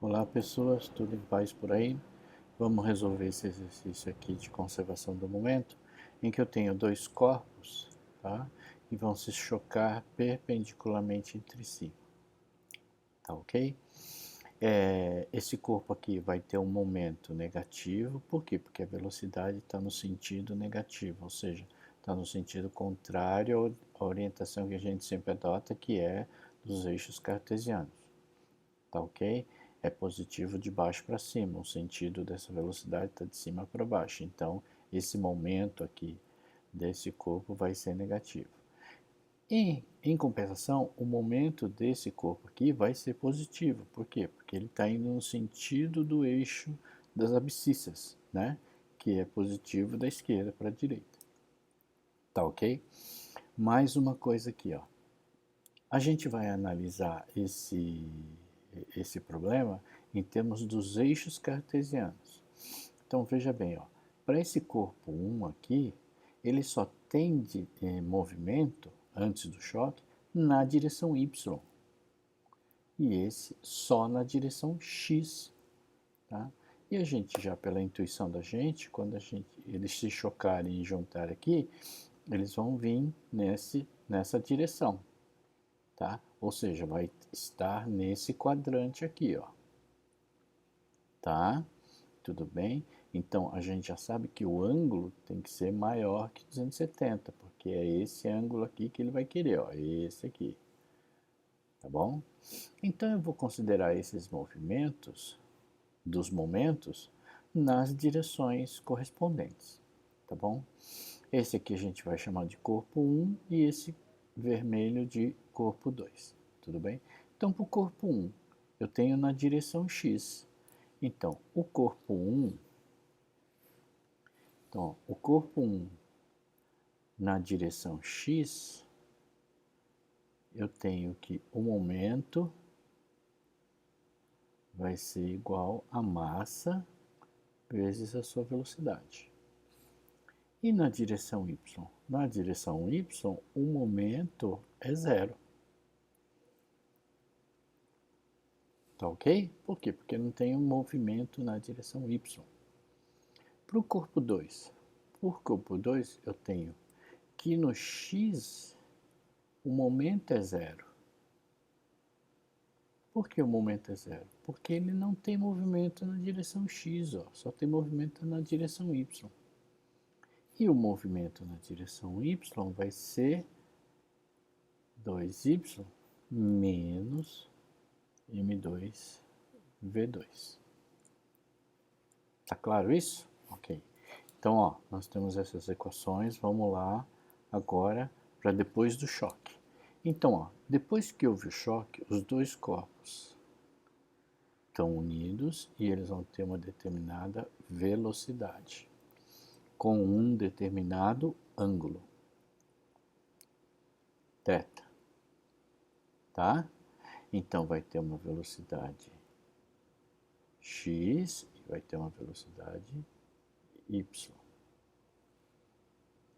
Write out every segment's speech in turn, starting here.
Olá pessoas, tudo em paz por aí? Vamos resolver esse exercício aqui de conservação do momento, em que eu tenho dois corpos, tá? E vão se chocar perpendicularmente entre si, tá ok? Esse corpo aqui vai ter um momento negativo, por quê? Porque a velocidade está no sentido negativo, ou seja, está no sentido contrário à orientação que a gente sempre adota, que é dos eixos cartesianos. Tá ok? É positivo de baixo para cima, o sentido dessa velocidade está de cima para baixo, então esse momento aqui desse corpo vai ser negativo. Em compensação, o momento desse corpo aqui vai ser positivo, por quê? Porque ele está indo no sentido do eixo das abscissas, né? Que é positivo da esquerda para a direita, tá ok? Mais uma coisa aqui, ó. A gente vai analisar esse problema em termos dos eixos cartesianos. Então veja bem, para esse corpo 1 aqui, ele só tem movimento antes do choque na direção y, e esse só na direção x. Tá? E a gente já, pela intuição da gente, quando eles se chocarem e juntarem aqui, eles vão vir nessa direção. Tá? Ou seja, vai estar nesse quadrante aqui, ó. Tá? Tudo bem? Então, a gente já sabe que o ângulo tem que ser maior que 270, porque é esse ângulo aqui que ele vai querer, ó, esse aqui. Tá bom? Então, eu vou considerar esses movimentos, dos momentos, nas direções correspondentes. Tá bom? Esse aqui a gente vai chamar de corpo 1 e esse vermelho de corpo 2. Tudo bem? Então, para o corpo 1, eu tenho na direção x. Então, o corpo 1, na direção x, eu tenho que o momento vai ser igual a massa vezes a sua velocidade. E na direção y? Na direção y, o momento é zero. Tá ok? Por quê? Porque não tem um movimento na direção y. Para o corpo 2, por corpo 2 eu tenho que no x o momento é zero. Por que o momento é zero? Porque ele não tem movimento na direção x, ó, só tem movimento na direção y. E o movimento na direção y vai ser 2y menos m2v2. Tá claro isso? Ok. Então, ó, nós temos essas equações, vamos lá agora para depois do choque. Então, ó, depois que houve o choque, os dois corpos estão unidos e eles vão ter uma determinada velocidade, com um determinado ângulo, θ, tá? Então, vai ter uma velocidade x e vai ter uma velocidade y,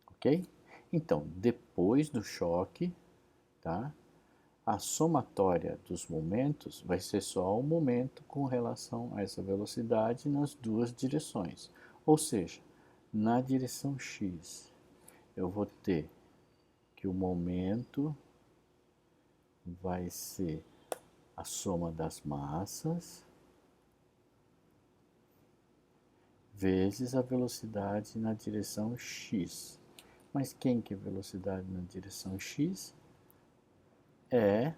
ok? Então, depois do choque, tá? A somatória dos momentos vai ser só o momento com relação a essa velocidade nas duas direções. Ou seja, na direção x, eu vou ter que o momento vai ser a soma das massas vezes a velocidade na direção x. Mas quem que é velocidade na direção x? É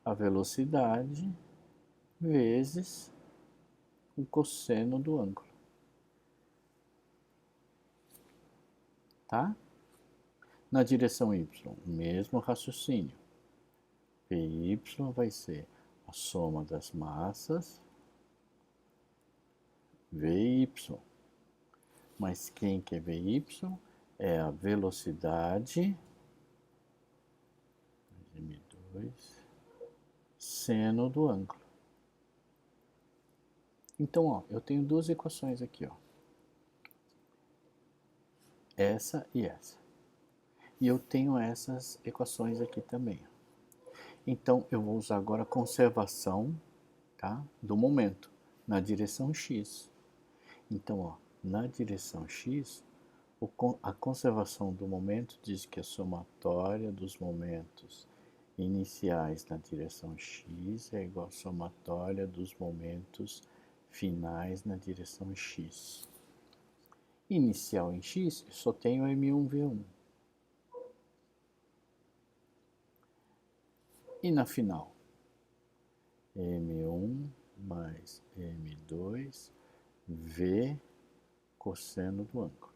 a velocidade vezes o cosseno do ângulo. Tá? Na direção y, o mesmo raciocínio. Py vai ser a soma das massas Vy. Mas quem que é Vy? É a velocidade m2 seno do ângulo. Então, ó, eu tenho duas equações aqui, ó. Essa e essa. E eu tenho essas equações aqui também. Então, eu vou usar agora a conservação tá? Do momento, na direção x. Então, ó, na direção x, a conservação do momento diz que a somatória dos momentos iniciais na direção x é igual à somatória dos momentos finais na direção x. Inicial em x, eu só tenho M1V1. E na final? M1 mais M2 V cosseno do ângulo.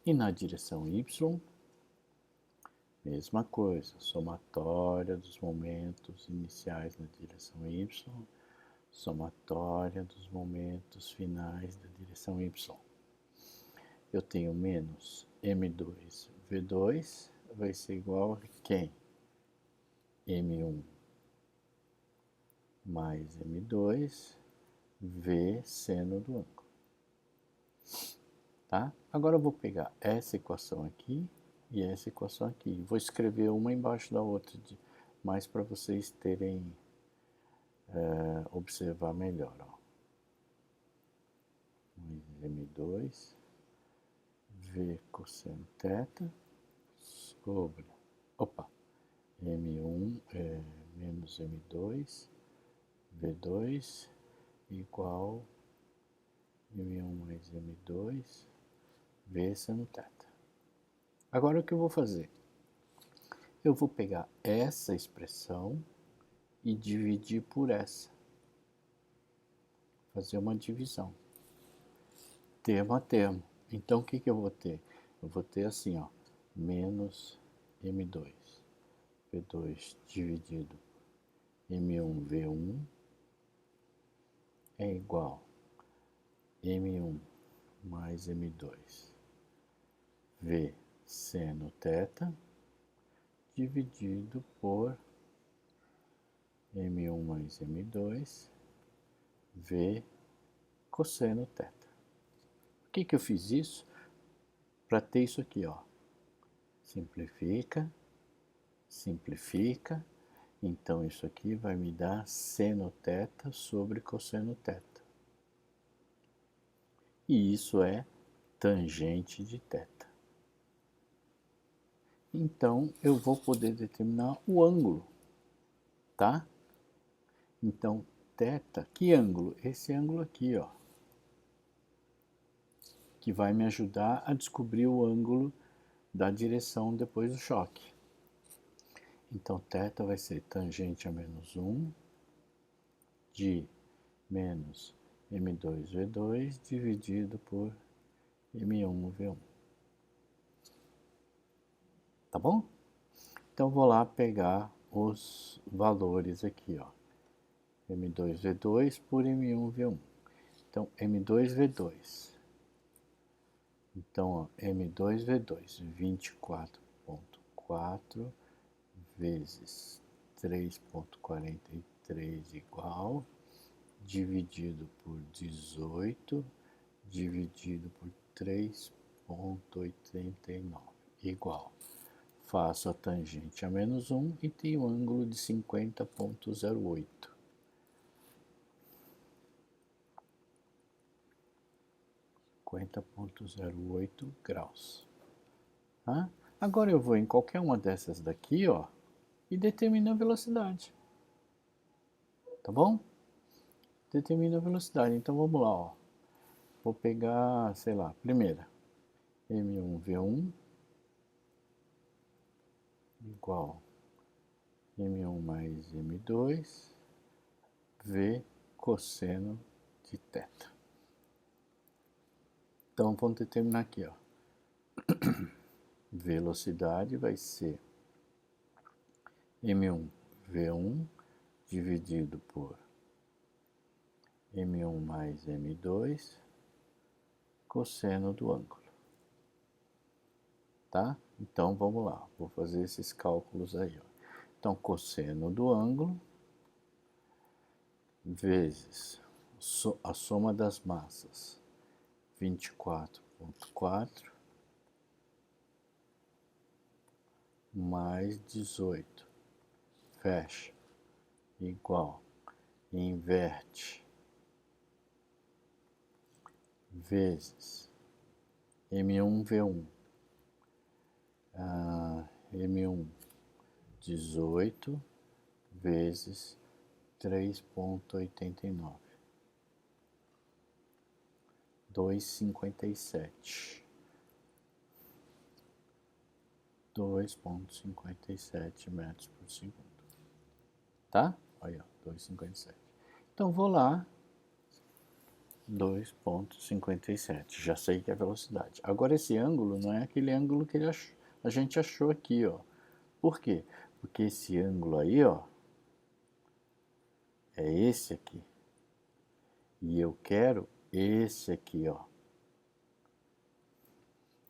E na direção y, mesma coisa, somatória dos momentos iniciais na direção y, somatória dos momentos finais da direção y. Eu tenho menos M2 V2 vai ser igual a quem? M1 mais M2 V seno do ângulo. Tá? Agora eu vou pegar essa equação aqui e essa equação aqui. Vou escrever uma embaixo da outra, mais para vocês terem, observar melhor. Ó. M2 V cosseno θ sobre, M1 menos M2 V2 igual M1 mais M2 V seno θ. Agora o que eu vou fazer? Eu vou pegar essa expressão e dividir por essa. Fazer uma divisão. Termo a termo. Então o que eu vou ter? Eu vou ter assim, ó, menos M2 V2 dividido por M1 V1 é igual a M1 mais M2 V seno θ dividido por M1 mais M2 V cosseno θ. Por que eu fiz isso? Para ter isso aqui, ó. Simplifica, simplifica. Então, isso aqui vai me dar seno θ sobre cosseno θ. E isso é tangente de θ. Então, eu vou poder determinar o ângulo, tá? Então, θ, que ângulo? Esse ângulo aqui, ó. Que vai me ajudar a descobrir o ângulo da direção depois do choque. Então, θ vai ser tangente a menos 1 de menos M2V2 dividido por M1V1. Tá bom? Então, vou lá pegar os valores aqui, ó. M2V2 por M1V1. Então, M2V2. Então, ó, M2V2, 24,4 vezes 3,43 igual, dividido por 18, dividido por 3,89, igual. Faço a tangente a menos 1 e tenho um ângulo de 50,08. 50,08 graus. Tá? Agora eu vou em qualquer uma dessas daqui, ó, e determino a velocidade. Tá bom? Determino a velocidade. Então vamos lá, ó. Vou pegar, sei lá, primeira. M1V1 igual M1 mais M2 V cosseno de θ. Então vamos determinar aqui, ó. Velocidade vai ser M1 V1 dividido por M1 mais M2 cosseno do ângulo. Tá? Então vamos lá, vou fazer esses cálculos aí, ó. Então, cosseno do ângulo vezes a soma das massas, 24,4 mais 18, fecha, igual, inverte, vezes M1V1, M1, 18, vezes 3,89, 2,57, 2,57 metros por segundo, tá? Olha, 2,57. Então, vou lá, 2,57, já sei que é a velocidade. Agora, esse ângulo não é aquele ângulo que a gente achou aqui, ó. Por quê? Porque esse ângulo aí, ó, é esse aqui. E eu quero esse aqui, ó.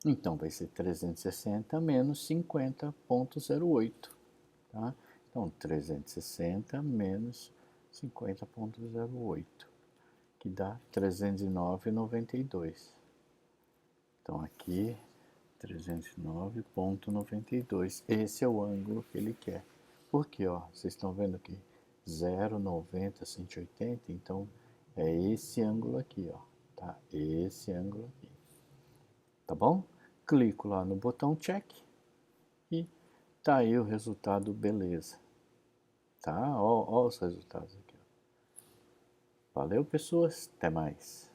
Então, vai ser 360 menos 50,08, tá? Então, 360 menos 50,08, que dá 309,92. Então, aqui, 309,92. Esse é o ângulo que ele quer. Por quê? Ó, vocês estão vendo aqui, 0,90, 180, então é esse ângulo aqui, ó, tá? Esse ângulo aqui. Tá bom? Clico lá no botão check e tá aí o resultado, beleza. Tá? Ó os resultados aqui. Valeu, pessoas. Até mais.